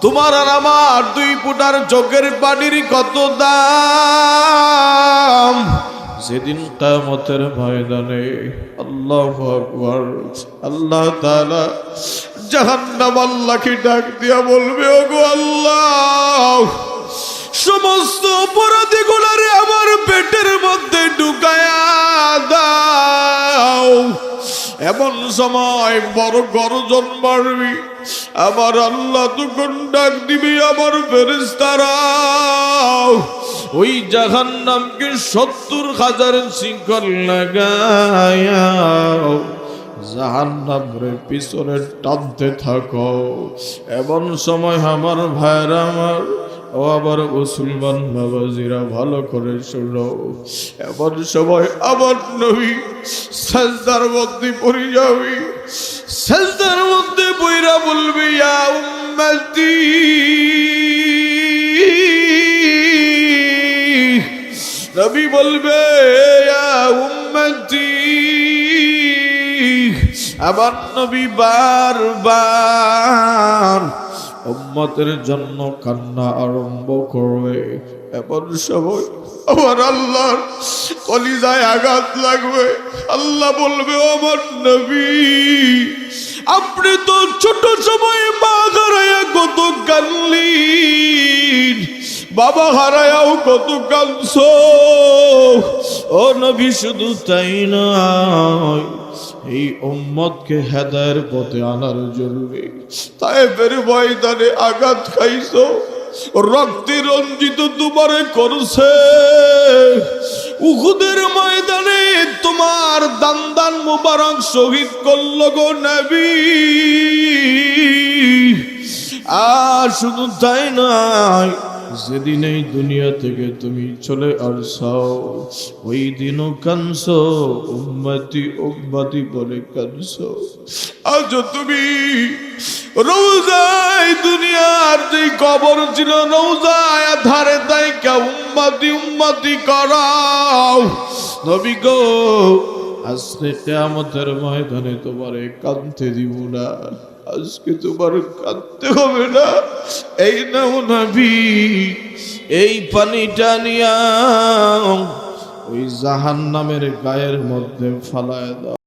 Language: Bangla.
তোমার আর আমার দুই ফোঁটার চোখের পানির কত দাম। যেদিন কিয়ামতের ময়দানে আল্লাহু আকবার, আল্লাহ তাআলা জাহান্নাম আল্লাহকে ডাক দিয়া বলবে, ওগো আল্লাহ, সমস্ত অপরাধীগুলোরে আমার পেটের মধ্যে ঢুকায়া দাও। এমন সময় বড় গর্জন মারবি, আমার আল্লাহ তখন ডাক দিবি, আমার ফেরেশতারা ওই জাহান্নামকে 70,000 শিকল লাগায়া জাহান্নামের পিছনে টানতে থাকো। এমন সময় আমার ভাইরা আমার, ও আবার মুসলমান বাবাজিরা ভালো করে শোনো, এমন সময় আমার নবী সাজদার মধ্যে পড়ে যাবে, সাজদার মধ্যে পড়া বলবে, ইয়া উম্মতি, নবী বলবে, ইয়া উম্মতি, আমার নবী বারবার উম্মতের জন্য কান্না আরম্ভ করবে। এমন সময় আমার আল্লাহর কলিজায় আঘাত লাগবে। আল্লাহ বলবে, আমার নবী, আপনি তো ছোট সময়ে মা হারায়া কত কানলেন, বাবা হারায়াও কত কাঁদছো। ও নবী, শুধু তাই নয়, এই উম্মতকে হেদায়েতের পথে আনার জন্য তায়েফের ময়দানে আঘাত খাইছো, রক্তে রঞ্জিত তোমারে করছে, উহুদের ময়দানে তোমার দান মুবারক শহীদ করল গো নবী। আর শুধু তাই নয়, যেদিন এই দুনিয়া থেকে তুমি চলে আসছো, ওই দিনও কাঁদছো, উম্মতি উম্মতি বলে কাঁদছো। আজ তুমি রওজায়, দুনিয়ার যে কবর ছিল রওজায় ধারে তাইকা উম্মতি উম্মতি করাও। নবী গো, আজকে কিয়ামতের ময়দানে তোমারে কাঁদতে দিব না, আজকে তোমার কাঁদতে হবে না। এই নাও নবী, এই পানিটা নিয়া ওই জাহান্নামের গায়ের মধ্যে ফালায় দাও।